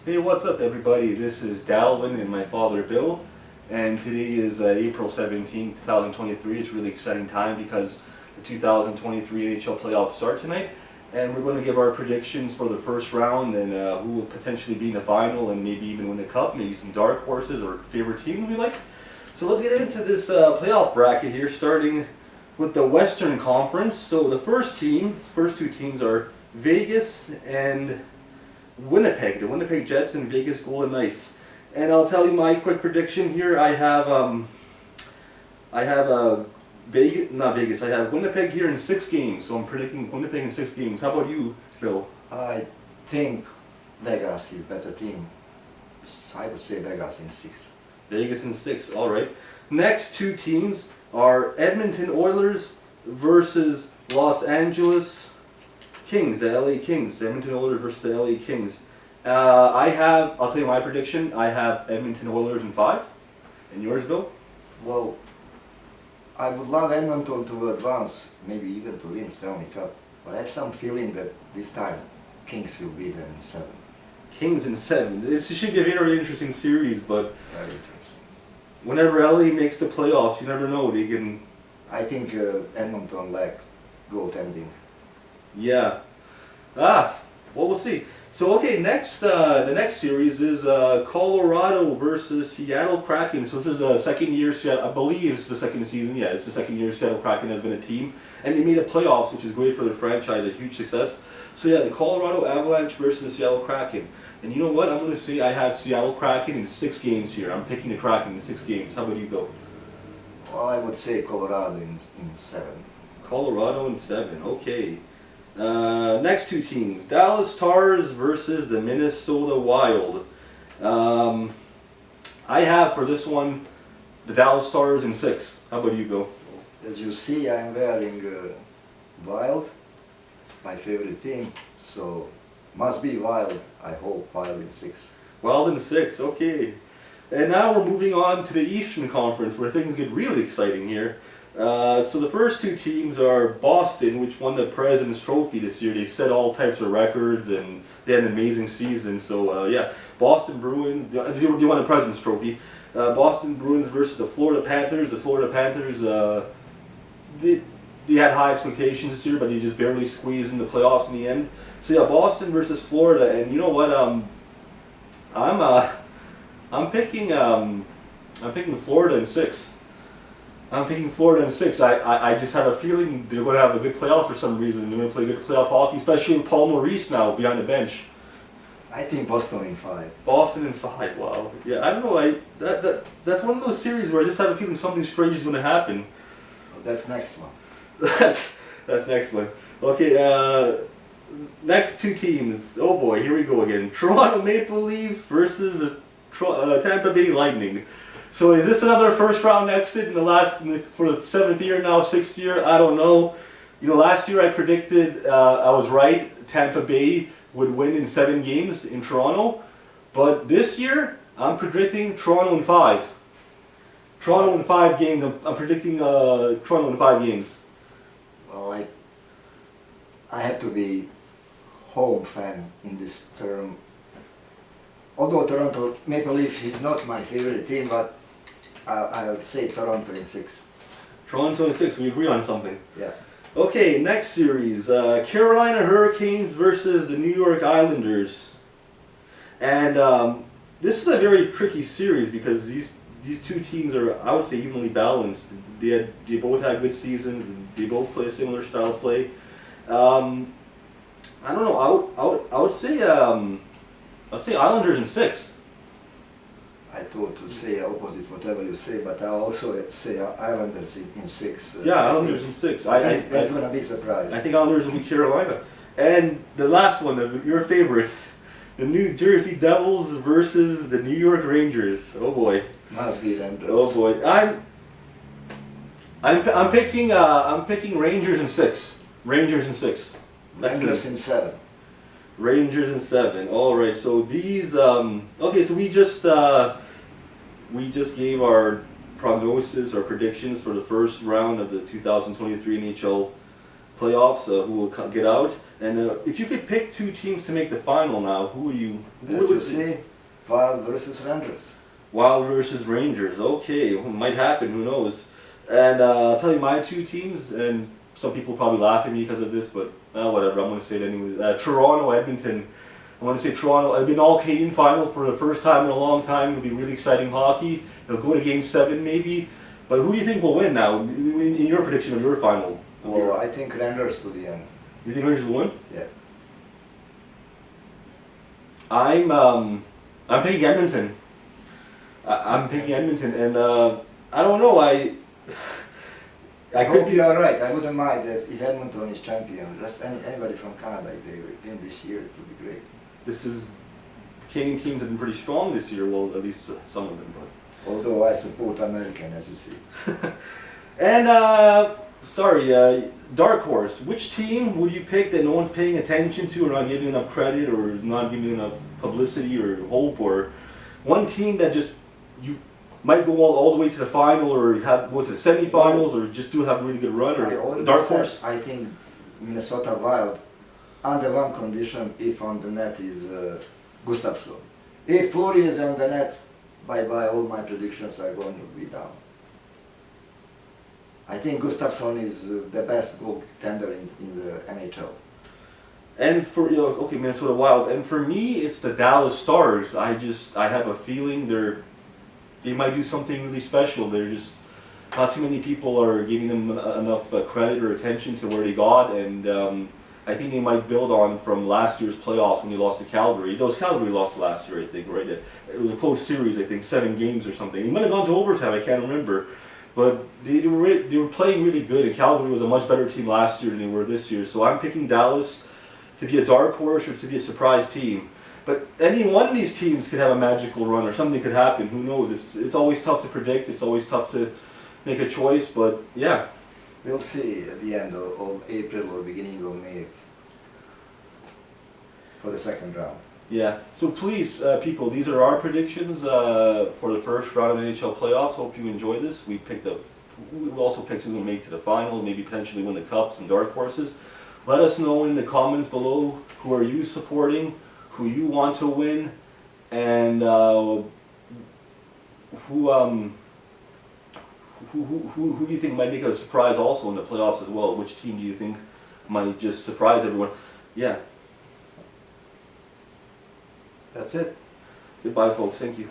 Hey, what's up everybody? This is Dalvin and my father Bill, and today is April 17th, 2023. It's a really exciting time because the 2023 NHL playoffs start tonight, and we're going to give our predictions for the first round and who will potentially be in the final and maybe even win the cup, maybe some dark horses or favorite team we like. So let's get into this playoff bracket here, starting with the Western Conference. So the first two teams are Vegas and Winnipeg, the Winnipeg Jets and Vegas Golden Knights. And I'll tell you my quick prediction here. I have Winnipeg here in 6 games. So I'm predicting Winnipeg in 6 games. How about you, Bill? I think Vegas is better team. I would say Vegas in 6. Vegas in 6, all right. Next 2 teams are Edmonton Oilers versus Los Angeles Kings, the LA Kings. Edmonton Oilers versus the LA Kings. I'll tell you my prediction. I have Edmonton Oilers in 5. And yours, Bill? Well, I would love Edmonton to advance, maybe even to win Stanley Cup. But I have some feeling that this time Kings will be there in 7. Kings in 7. This should be a very interesting series, but Very interesting. whenever LA makes the playoffs, you never know. They can. I think Edmonton lack goaltending. Yeah. Well, we'll see. So, okay, the next series is Colorado versus Seattle Kraken. So this is the second year, I believe it's the second season. Yeah, it's the second year Seattle Kraken has been a team. And they made the playoffs, which is great for their franchise, a huge success. So yeah, the Colorado Avalanche versus the Seattle Kraken. And you know what? I'm going to say I have Seattle Kraken in 6 games here. I'm picking the Kraken in 6 games. How about you, Bill? Well, I would say Colorado in 7. Colorado in 7. Okay. Next 2 teams, Dallas Stars versus the Minnesota Wild. I have for this one the Dallas Stars in 6. How about you, Bill? As you see, I'm wearing Wild, my favorite team, so must be Wild. I hope Wild in 6. Wild in 6, okay. And now we're moving on to the Eastern Conference where things get really exciting here. So the first 2 teams are Boston, which won the President's Trophy this year. They set all types of records and they had an amazing season. So yeah, Boston Bruins, they won the President's Trophy. Boston Bruins versus the Florida Panthers. The Florida Panthers, they had high expectations this year, but they just barely squeezed in the playoffs in the end. So yeah, Boston versus Florida, and you know what? I'm picking Florida in 6. I'm picking Florida in 6. I just have a feeling they're going to have a good playoff for some reason. They're going to play good playoff hockey, especially with Paul Maurice now behind the bench. I think Boston in 5. Boston in 5. Wow. Yeah, I don't know. That's one of those series where I just have a feeling something strange is going to happen. Well, that's next one. that's next one. Okay. Next 2 teams. Oh boy, here we go again. Toronto Maple Leafs versus the Tampa Bay Lightning. So is this another first round exit for the 7th year now, 6th year? I don't know. You know, last year I predicted, I was right, Tampa Bay would win in 7 games in Toronto. But this year, I'm predicting Toronto in 5. Toronto in 5 games. I'm predicting Toronto in 5 games. Well, I have to be home fan in this term. Although Toronto Maple Leafs is not my favorite team, but I'll say Toronto in 6. Toronto in 6, we agree on something. Yeah. Okay, next series, Carolina Hurricanes versus the New York Islanders. And this is a very tricky series because these 2 teams are, I would say, evenly balanced. They both had good seasons, and they both play a similar style of play. I don't know, I would say Islanders in 6. I thought to say opposite whatever you say, but I also say Islanders in 6. Yeah, Islanders in 6. That's going to be a surprise. I think Islanders will be Carolina. And the last one, your favorite, the New Jersey Devils versus the New York Rangers. Oh boy. Must be Rangers. Oh boy. I'm picking Rangers in 6. Rangers in 6. Rangers in 7. Rangers in 7. All right. So these. Okay. So we just gave our prognosis, our predictions for the first round of the 2023 NHL playoffs, who will get out. And if you could pick two teams to make the final now, who are you? As you see, Wild versus Rangers. Wild versus Rangers. Okay, well, might happen. Who knows? And I'll tell you my two teams, and some people probably laugh at me because of this, but whatever. I'm going to say it anyways. Toronto, Edmonton. I want to say Toronto. It'll be an all-Canadian final for the first time in a long time. It'll be really exciting hockey. It'll go to Game 7 maybe. But who do you think will win now? In your prediction of your final? Well, I think Rangers to the end. You think Rangers will win? Yeah. I'm picking Edmonton. I'm picking Edmonton, and I don't know. I hope you are right. I wouldn't mind if Edmonton is champion. Just anybody from Canada, if they win this year, it would be great. This is the Canadian teams have been pretty strong this year. Well, at least some of them. But although I support American, as you see. And dark horse. Which team would you pick that no one's paying attention to, or not giving enough credit, or is not giving enough publicity or hope, or one team that just you might go all the way to the final, or go to the semifinals, or just have a really good run, or dark horse? I think Minnesota Wild, under one condition, if on the net is Gustafsson. If Fleury is on the net, bye-bye, all my predictions are going to be down. I think Gustafsson is the best goaltender in the NHL. And for okay, Minnesota Wild, and for me, it's the Dallas Stars. I have a feeling they might do something really special. They're just not too many people are giving them enough credit or attention to where they got, and I think they might build on from last year's playoffs when they lost to Calgary. Those Calgary lost last year, I think, right? It was a close series, I think, 7 games or something. They might have gone to overtime. I can't remember. But they were playing really good, and Calgary was a much better team last year than they were this year. So I'm picking Dallas to be a dark horse or to be a surprise team. But any one of these teams could have a magical run, or something could happen. Who knows? It's always tough to predict. It's always tough to make a choice. But yeah, we'll see at the end of April or beginning of May for the second round. Yeah. So please, people, these are our predictions for the first round of the NHL playoffs. Hope you enjoyed this. We also picked who's going to make to the final, maybe potentially win the cups and dark horses. Let us know in the comments below, who are you supporting, who you want to win, and who do you think might make a surprise also in the playoffs as well? Which team do you think might just surprise everyone? Yeah. That's it. Goodbye, folks. Thank you.